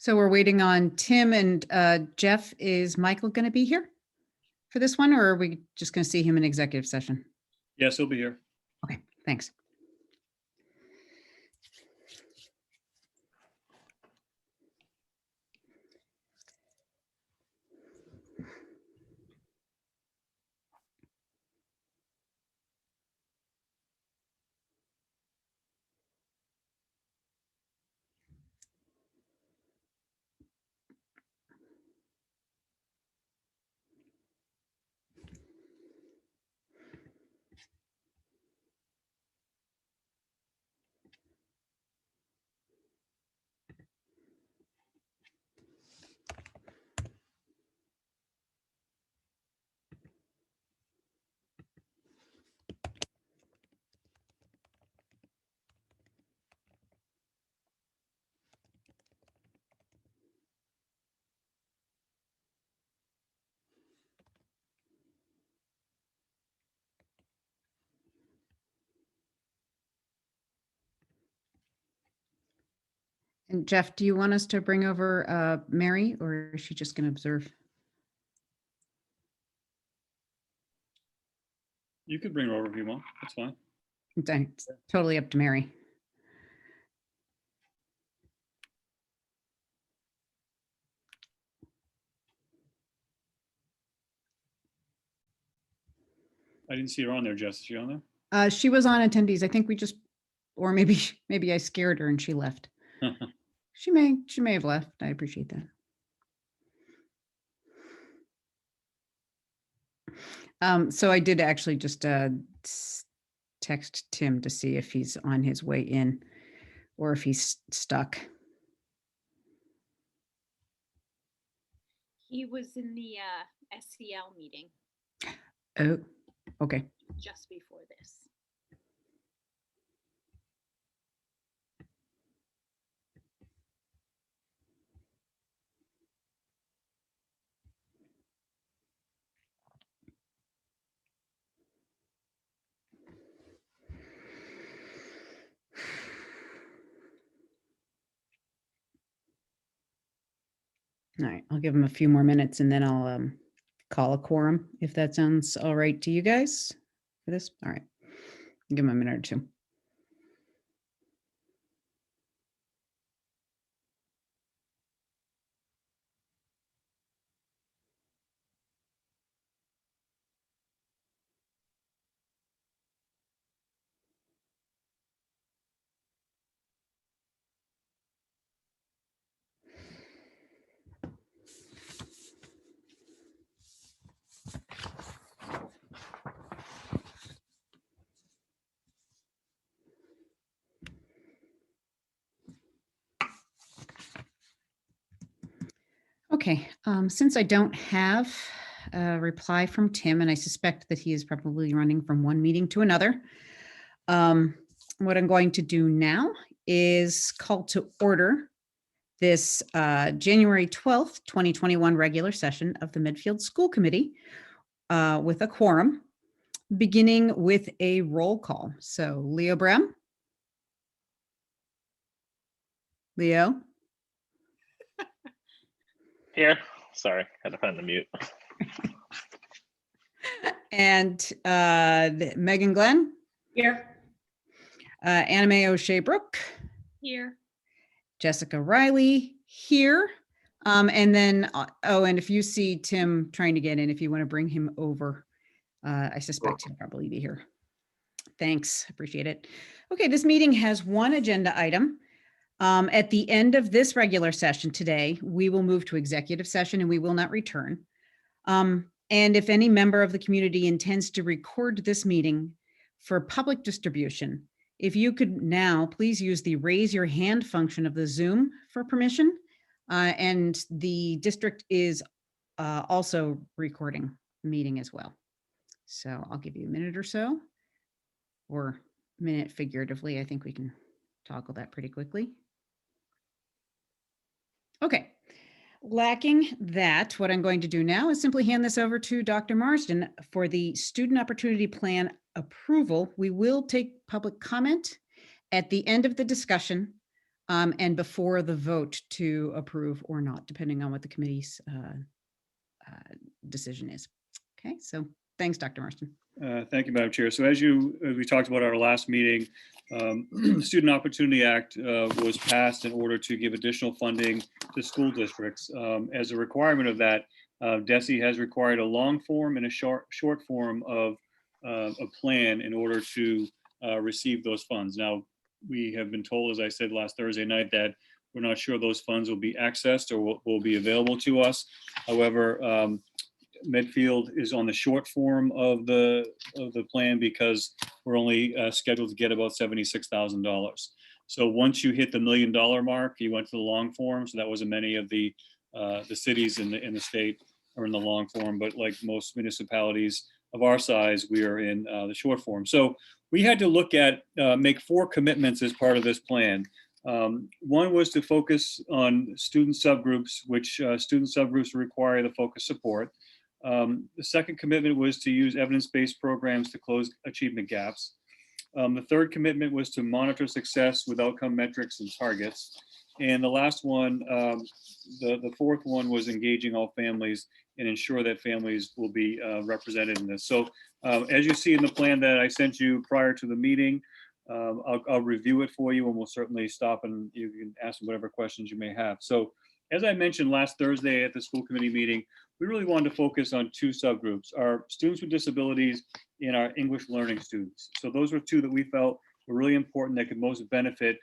So we're waiting on Tim and Jeff. Is Michael going to be here for this one, or are we just going to see him in executive session? Yes, he'll be here. Okay, thanks. And Jeff, do you want us to bring over Mary, or is she just going to observe? You could bring her over if you want. That's fine. It's totally up to Mary. I didn't see her on there, Jess. Is she on there? She was on attendees. I think we just, or maybe I scared her and she left. She may have left. I appreciate that. So I did actually just text Tim to see if he's on his way in or if he's stuck. He was in the SCL meeting Oh, okay. just before this. All right, I'll give him a few more minutes and then I'll call a quorum if that sounds all right to you guys for this. All right, give him a minute or two. Okay, since I don't have a reply from Tim, and I suspect that he is probably running from one meeting to another, what I'm going to do now is call to order this January 12th, 2021 regular session of the Medfield School Committee with a quorum, beginning with a roll call. So Leo Brehm? Leo? Here. Sorry, had to find the mute. And Meghan Glenn? Here. Anime O'Shea Brooke? Here. Jessica Reilly here. And then, and if you see Tim trying to get in, if you want to bring him over, I suspect he'll probably be here. Thanks, appreciate it. Okay, this meeting has one agenda item. At the end of this regular session today, we will move to executive session and we will not return. And if any member of the community intends to record this meeting for public distribution, if you could now please use the raise your hand function of the Zoom for permission. And the district is also recording the meeting as well. So I'll give you a minute or so, or minute figuratively. I think we can toggle that pretty quickly. Okay, lacking that, what I'm going to do now is simply hand this over to Dr. Marsden for the Student Opportunity Plan approval. We will take public comment at the end of the discussion and before the vote to approve or not, depending on what the committee's decision is. Okay, so thanks, Dr. Marsden. Thank you, Madam Chair. So as we talked about at our last meeting, the Student Opportunity Act was passed in order to give additional funding to school districts. As a requirement of that, DESE has required a long form and a short form of a plan in order to receive those funds. Now, we have been told, as I said last Thursday night, that we're not sure those funds will be accessed or will be available to us. However, Medfield is on the short form of the plan because we're only scheduled to get about $76,000. So once you hit the $1 million mark, you went to the long form. So that wasn't many of the cities in the state are in the long form, but like most municipalities of our size, we are in the short form. So we had to look at make 4 commitments as part of this plan. One was to focus on student subgroups, which student subgroups require the focus support. The second commitment was to use evidence-based programs to close achievement gaps. The third commitment was to monitor success with outcome metrics and targets. And the last one, the fourth one, was engaging all families and ensure that families will be represented in this. So as you see in the plan that I sent you prior to the meeting, I'll review it for you, and we'll certainly stop and you can ask whatever questions you may have. So as I mentioned last Thursday at the school committee meeting, we really wanted to focus on 2 subgroups, our students with disabilities and our English learning students. So those were 2 that we felt were really important that could most benefit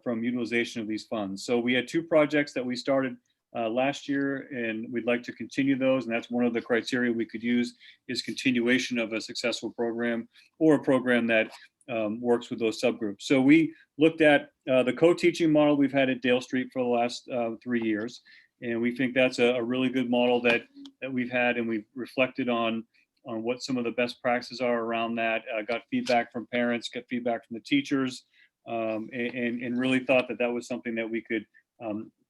from utilization of these funds. So we had 2 projects that we started last year, and we'd like to continue those. And that's one of the criteria we could use is continuation of a successful program or a program that works with those subgroups. So we looked at the co-teaching model we've had at Dale Street for the last 3 years. And we think that's a really good model that we've had, and we've reflected on what some of the best practices are around that, got feedback from parents, got feedback from the teachers, and really thought that that was something that we could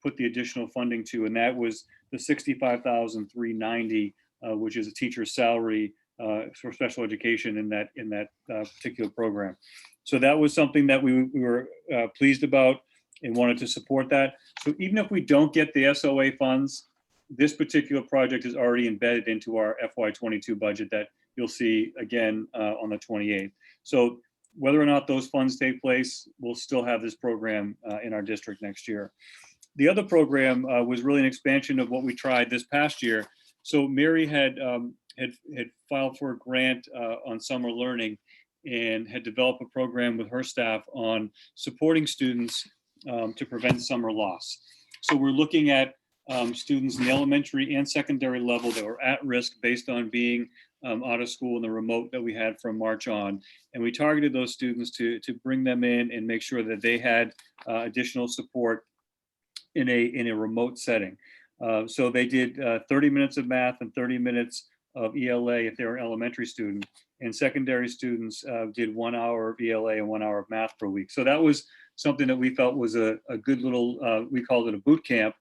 put the additional funding to. And that was the $65,390, which is a teacher's salary for special education in that particular program. So that was something that we were pleased about and wanted to support that. So even if we don't get the SOA funds, this particular project is already embedded into our FY22 budget that you'll see again on the 28th. So whether or not those funds take place, we'll still have this program in our district next year. The other program was really an expansion of what we tried this past year. So Mary had filed for a grant on summer learning and had developed a program with her staff on supporting students to prevent summer loss. So we're looking at students in the elementary and secondary level that were at risk based on being out of school in the remote that we had from March on. And we targeted those students to bring them in and make sure that they had additional support in a remote setting. So they did 30 minutes of math and 30 minutes of ELA if they were an elementary student, and secondary students did 1 hour of ELA and 1 hour of math per week. So that was something that we felt was a good little, we called it a boot camp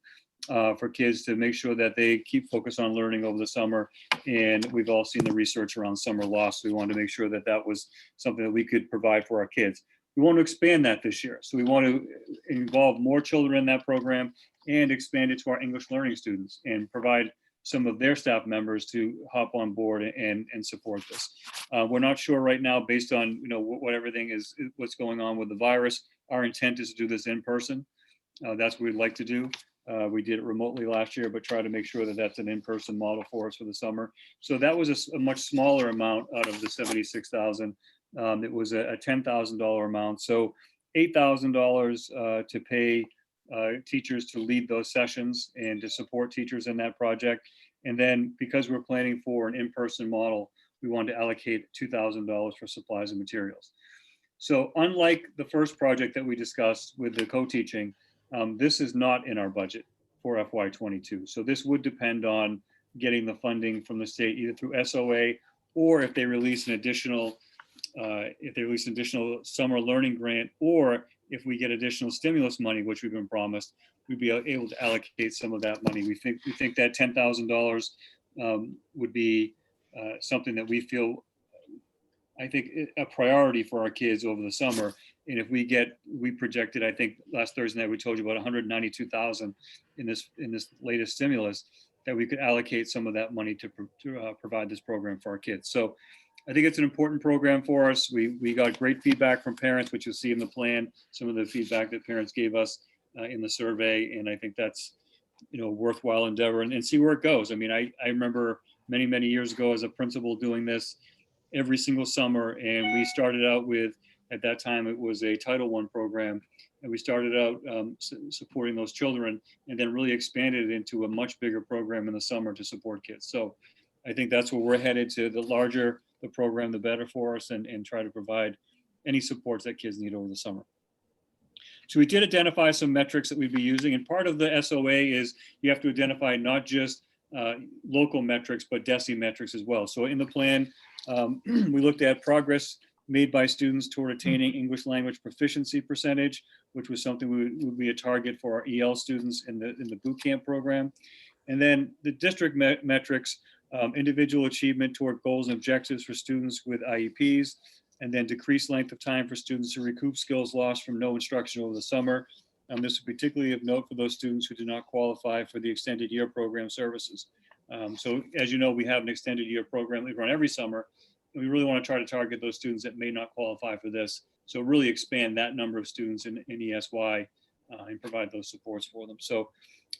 for kids to make sure that they keep focused on learning over the summer. And we've all seen the research around summer loss. We wanted to make sure that that was something that we could provide for our kids. We want to expand that this year. So we want to involve more children in that program and expand it to our English learning students and provide some of their staff members to hop on board and support this. We're not sure right now, based on what everything is, what's going on with the virus. Our intent is to do this in person. That's what we'd like to do. We did it remotely last year, but try to make sure that that's an in-person model for us for the summer. So that was a much smaller amount out of the 76,000. It was a $10,000 amount. So $8,000 to pay teachers to lead those sessions and to support teachers in that project. And then because we're planning for an in-person model, we wanted to allocate $2,000 for supplies and materials. So unlike the first project that we discussed with the co-teaching, this is not in our budget for FY22. So this would depend on getting the funding from the state, either through SOA or if they release an additional summer learning grant, or if we get additional stimulus money, which we've been promised, we'd be able to allocate some of that money. We think that $10,000 would be something that we feel I think, a priority for our kids over the summer. And if we projected, I think last Thursday night, we told you about 192,000 in this latest stimulus, that we could allocate some of that money to provide this program for our kids. So I think it's an important program for us. We got great feedback from parents, which you'll see in the plan, some of the feedback that parents gave us in the survey. And I think that's, a worthwhile endeavor, and see where it goes. I mean, I remember many, many years ago as a principal doing this every single summer. And we started out with, at that time, it was a Title I program. And we started out supporting those children, and then really expanded it into a much bigger program in the summer to support kids. So I think that's where we're headed to. The larger the program, the better for us, and try to provide any supports that kids need over the summer. So we did identify some metrics that we'd be using. And part of the SOA is you have to identify not just local metrics, but DESE metrics as well. So in the plan, we looked at progress made by students toward attaining English language proficiency percentage, which was something would be a target for our EL students in the boot camp program. And then the district metrics, individual achievement toward goals and objectives for students with IEPs, and then decreased length of time for students to recoup skills lost from no instruction over the summer. This is particularly of note for those students who do not qualify for the extended year program services. So as you know, we have an extended year program we run every summer, and we really want to try to target those students that may not qualify for this. So really expand that number of students in ESY and provide those supports for them. So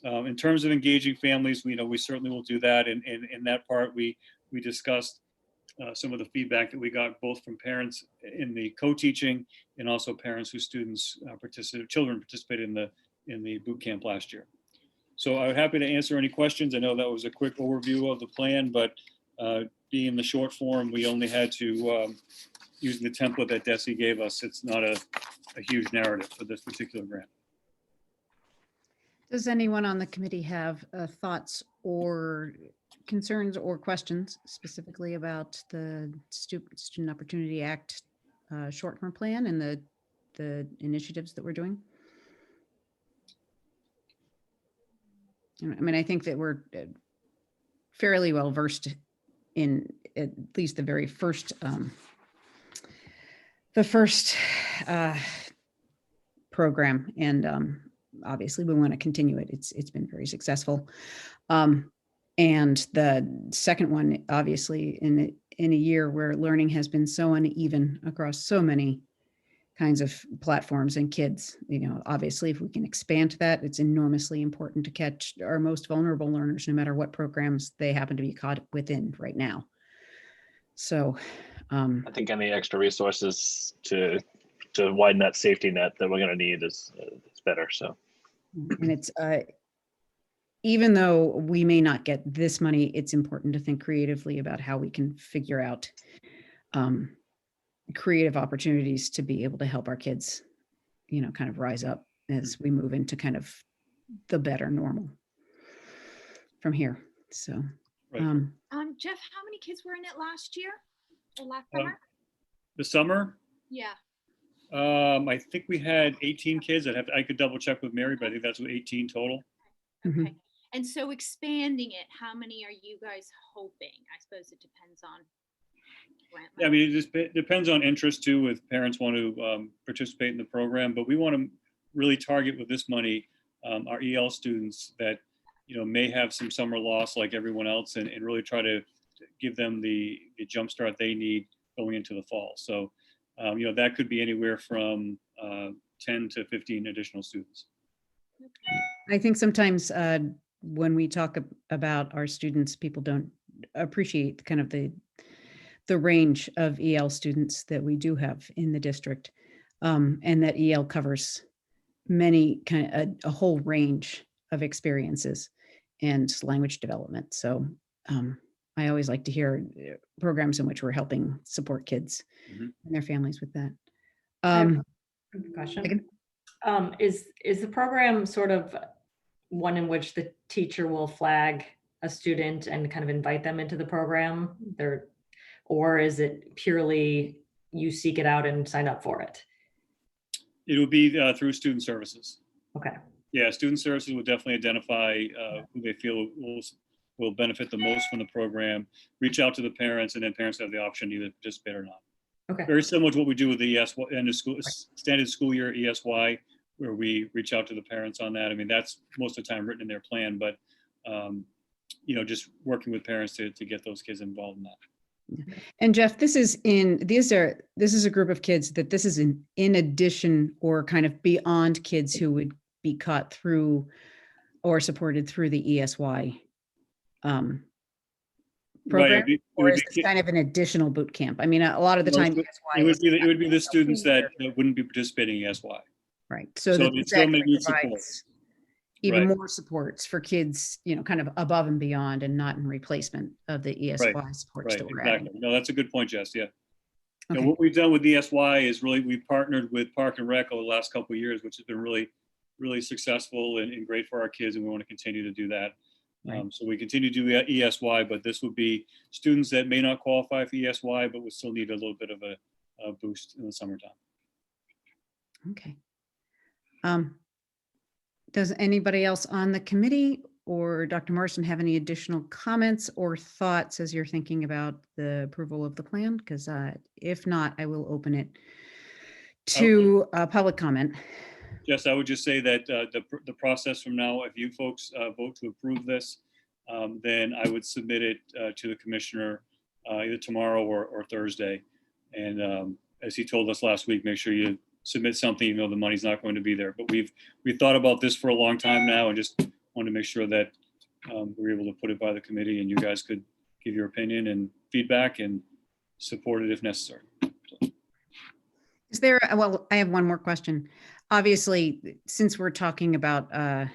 in terms of engaging families, we certainly will do that. And in that part, we discussed some of the feedback that we got both from parents in the co-teaching, and also parents whose children participated in the boot camp last year. So I'm happy to answer any questions. I know that was a quick overview of the plan, but being the short form, we only had to use the template that DESE gave us. It's not a huge narrative for this particular grant. Does anyone on the committee have thoughts or concerns or questions specifically about the Student Opportunity Act short-term plan and the initiatives that we're doing? I mean, I think that we're fairly well versed in at least the very first program, and obviously we want to continue it. It's been very successful. And the second one, obviously, in a year where learning has been so uneven across so many kinds of platforms and kids, obviously, if we can expand that, it's enormously important to catch our most vulnerable learners, no matter what programs they happen to be caught within right now. So I think any extra resources to widen that safety net that we're going to need is better. So, and it's even though we may not get this money, it's important to think creatively about how we can figure out creative opportunities to be able to help our kids, kind of rise up as we move into kind of the better normal from here. So, Right. Jeff, how many kids were in it last year or last summer? The summer, Yeah. I think we had 18 kids. I could double check with Mary, but I think that's 18 total. mhm. Okay. And so expanding it, how many are you guys hoping? I suppose it depends on grant Yeah, I money. mean, it just depends on interest too, if parents want to participate in the program, but we want to really target with this money our EL students that, may have some summer loss like everyone else, and really try to give them the jump start they need going into the fall. So, that could be anywhere from 10 to 15 additional students. I think sometimes when we talk about our students, people don't appreciate kind of the range of EL students that we do have in the district, and that EL covers many a whole range of experiences and language development. So I always like to hear programs in which we're helping support kids Mhm. and their families with that. I have a question. Is the program sort of one in which the teacher will flag a student and kind of invite them into the program? Or is it purely you seek it out and sign up for it? It will be through student services. Okay. Yeah, student services will definitely identify who they feel will benefit the most from the program, reach out to the parents, and then parents have the option to either participate or not. Okay. Very similar to what we do with the ESY, end of school, standard school year ESY, where we reach out to the parents on that. I mean, that's most of the time written in their plan, but, just working with parents to get those kids involved in that. And Jeff, this is a group of kids that this is in addition or kind of beyond kids who would be caught through or supported through the ESY program, or is this kind of an additional boot camp? I mean, a lot of the time, it would be the students that wouldn't be participating in ESY. Right. So So that they still may need provides support. even Right. more supports for kids, kind of above and beyond, and not in replacement of the ESY supports Right, that we're exactly. adding. No, that's a good point, Jess. Yeah. Okay. And what we've done with ESY is really, we've partnered with Park and Rec over the last couple of years, which has been really, really successful and great for our kids. And we want to continue to do that. Right. So we continue to do ESY, but this would be students that may not qualify for ESY, but would still need a little bit of a boost in the summertime. Okay. Does anybody else on the committee or Dr. Marsden have any additional comments or thoughts as you're thinking about the approval of the plan? Because if not, I will open it to public comment. Yes, I would just say that the process from now, if you folks vote to approve this, then I would submit it to the commissioner either tomorrow or Thursday. And as he told us last week, make sure you submit something, even though the money's not going to be there. But we've thought about this for a long time now, and just want to make sure that we're able to put it by the committee, and you guys could give your opinion and feedback and support it if necessary. Is there, well, I have one more question. Obviously, since we're talking about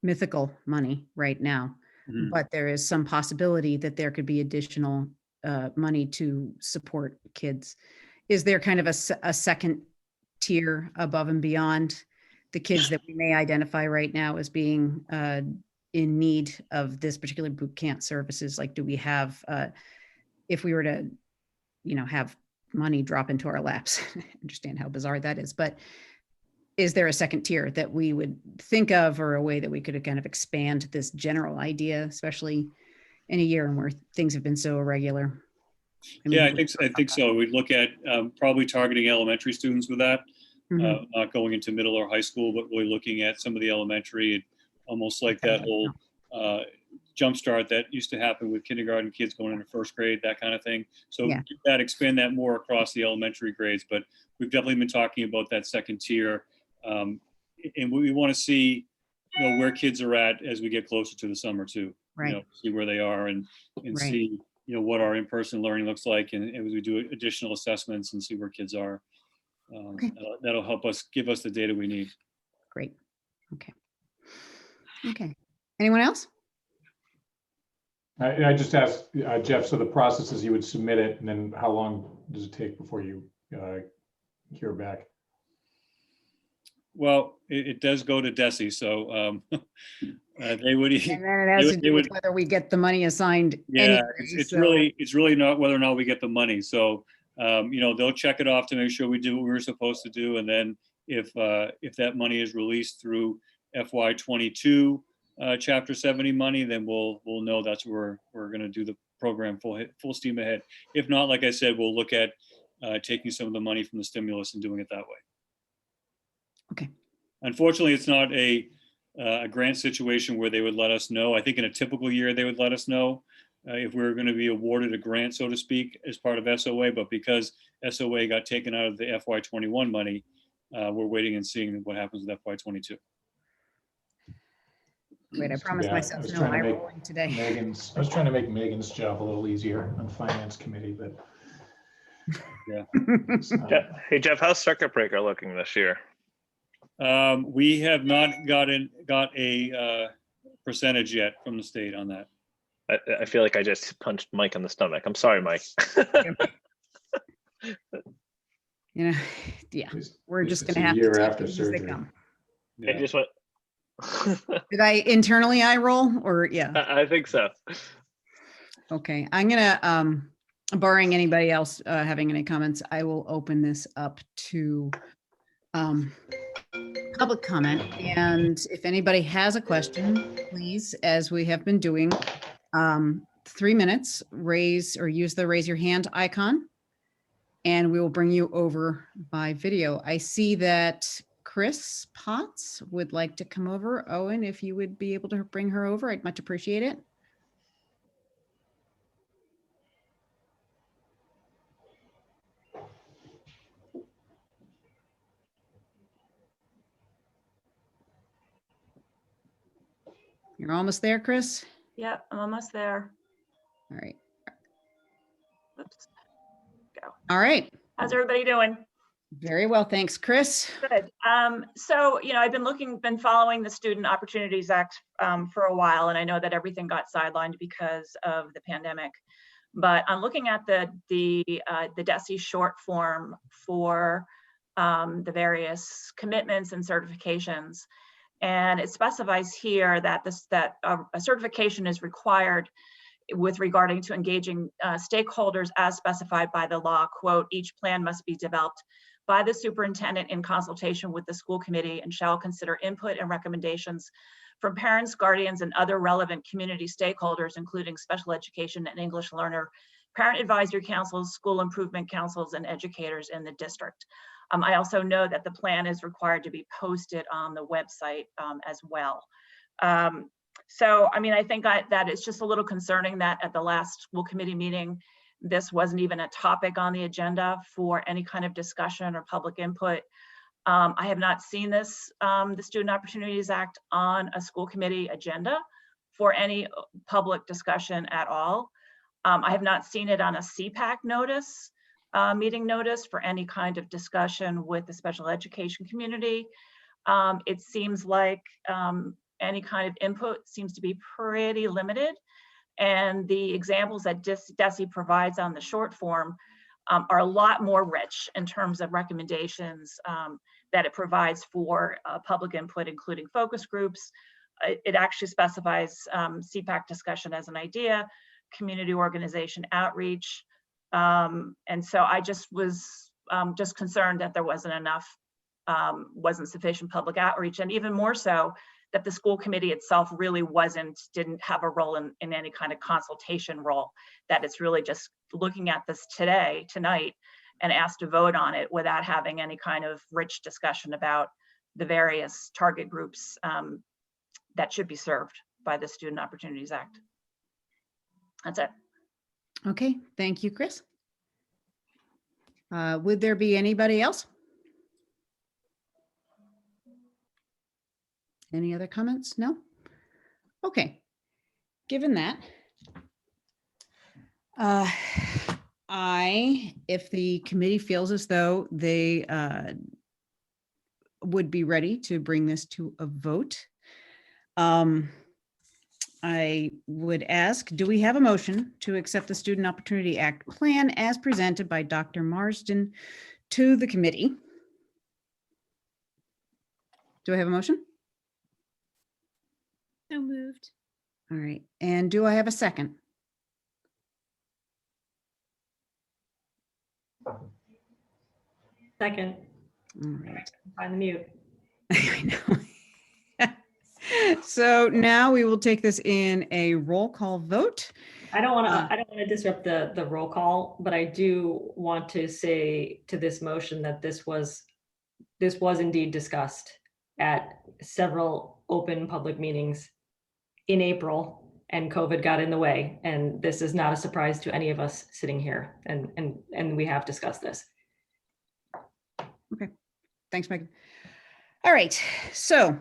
mythical money right now, Mhm. but there is some possibility that there could be additional money to support kids. Is there kind of a second tier above and beyond the kids that we may identify right now as being in need of this particular boot camp services? Like, do we have, if we were to, have money drop into our laps, I understand how bizarre that is, but is there a second tier that we would think of, or a way that we could kind of expand this general idea, especially in a year where things have been so irregular? Yeah, I think so. We'd look at probably targeting elementary students with that, Mhm. not going into middle or high school, but really looking at some of the elementary, almost like that whole jumpstart that used to happen with kindergarten kids going into first grade, that kind of thing. So Yeah. expand that more across the elementary grades. But we've definitely been talking about that second tier, and we want to see, where kids are at as we get closer to the summer too. Right. See where they are and Right. see what our in-person learning looks like, and as we do additional assessments and see where kids are. Okay. That'll help us give us the data we need. Great. Okay. Anyone else? I just asked Jeff, so the process is you would submit it, and then how long does it take before you hear back? Well, it does go to DESE, so they would. And then it has to do with whether we get the money assigned. Yeah, anyway, it's so- really not whether or not we get the money. So they'll check it off to make sure we do what we were supposed to do, and then if that money is released through FY22 Chapter 70 money, then we'll know that's where we're going to do the program full steam ahead. If not, like I said, we'll look at taking some of the money from the stimulus and doing it that way. Okay. Unfortunately, it's not a grant situation where they would let us know. I think in a typical year, they would let us know if we were going to be awarded a grant, so to speak, as part of SOA. But because SOA got taken out of the FY21 money, we're waiting and seeing what happens with FY22. Wait, I promised myself no eye rolling today. I was trying to make Megan's job a little easier on finance committee, but Yeah. Hey, Jeff, how's circuit breaker looking this year? We have not got a percentage yet from the state on that. I feel like I just punched Mike in the stomach. I'm sorry, Mike. Yeah, we're just going to have a year to take after things as they surgery. come. I just went. Did I internally eye roll, or yeah? I think so. Okay, I'm gonna, barring anybody else having any comments, I will open this up to public comment. And if anybody has a question, please, as we have been doing, 3 minutes, raise or use the raise your hand icon. and we will bring you over by video. I see that Chris Potts would like to come over. Owen, if you would be able to bring her over, I'd much appreciate it. You're almost there, Chris? Yep, I'm almost there. All right. Oops. All right. How's everybody doing? Very well, thanks, Chris. Good. So, I've been following the Student Opportunities Act for a while, and I know that everything got sidelined because of the pandemic. But I'm looking at the DESE short form for the various commitments and certifications, and it specifies here that a certification is required with regarding to engaging stakeholders as specified by the law. Quote, each plan must be developed by the superintendent in consultation with the school committee and shall consider input and recommendations from parents, guardians, and other relevant community stakeholders, including special education and English learner, parent advisory councils, school improvement councils, and educators in the district. I also know that the plan is required to be posted on the website as well. So, I think that it's just a little concerning that at the last school committee meeting, this wasn't even a topic on the agenda for any kind of discussion or public input. I have not seen this, the Student Opportunities Act, on a school committee agenda for any public discussion at all. I have not seen it on a CPAC notice, meeting notice for any kind of discussion with the special education community. It seems like any kind of input seems to be pretty limited. And the examples that DESE provides on the short form are a lot more rich in terms of recommendations that it provides for public input, including focus groups. It actually specifies CPAC discussion as an idea, community organization outreach. And so I just was just concerned that there wasn't enough, wasn't sufficient public outreach, and even more so, that the school committee itself really didn't have a role in any kind of consultation role, that it's really just looking at this tonight, and asked to vote on it without having any kind of rich discussion about the various target groups that should be served by the Student Opportunities Act. That's it. Okay, thank you, Chris. Would there be anybody else? Any other comments? No? Okay. Given that, if the committee feels as though they would be ready to bring this to a vote, I would ask, do we have a motion to accept the Student Opportunity Act plan as presented by Dr. Marsden to the committee? Do I have a motion? So moved. All right, and do I have a second? Second, All right. find the mute. I know. So now we will take this in a roll call vote. I don't want to disrupt the roll call, but I do want to say to this motion that this was indeed discussed at several open public meetings in April, and COVID got in the way. And this is not a surprise to any of us sitting here, and we have discussed this. Okay, thanks, Megan. All right, so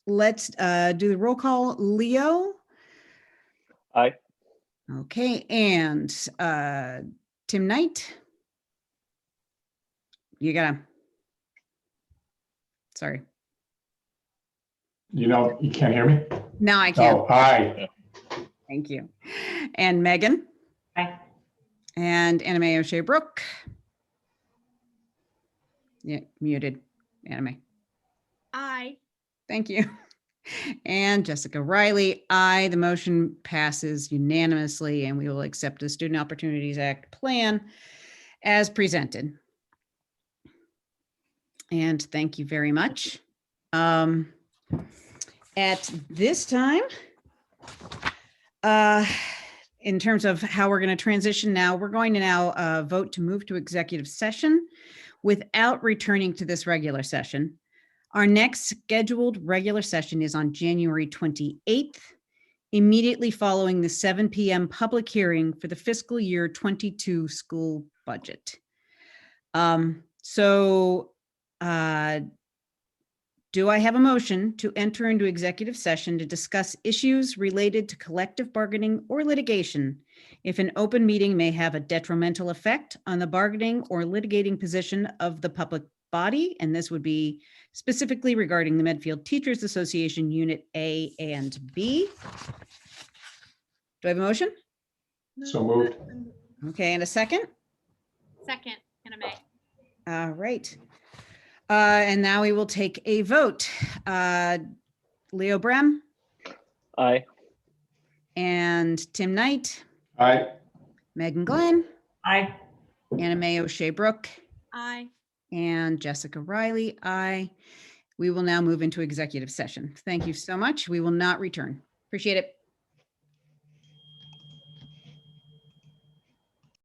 let's do the roll call. Leo? Aye. Okay, and Tim Knight? You gotta, sorry. You can't hear me? Now I can. Oh, aye. Thank you. And Megan? Aye. And Anna Mae O'Shea Brooke? Yeah, muted, Anna Mae. Aye. Thank you. And Jessica Reilly, aye. The motion passes unanimously, and we will accept the Student Opportunities Act plan as presented. And thank you very much. At this time, in terms of how we're going to transition now, we're going to now vote to move to executive session without returning to this regular session. Our next scheduled regular session is on January 28th, immediately following the 7 p.m. public hearing for the fiscal year 22 school budget. Do I have a motion to enter into executive session to discuss issues related to collective bargaining or litigation if an open meeting may have a detrimental effect on the bargaining or litigating position of the public body? And this would be specifically regarding the Medfield Teachers Association Unit A and B. Do I have a motion? So moved. Okay, and a second? Second, Anna Mae. All right. And now we will take a vote. Leo Brehm Aye. and Tim Knight, Aye. Meghan Glenn, Aye. Anna Mae O'Shea Brooke, Aye. and Jessica Reilly. Aye. We will now move into executive session. Thank you so much. We will not return. Appreciate it.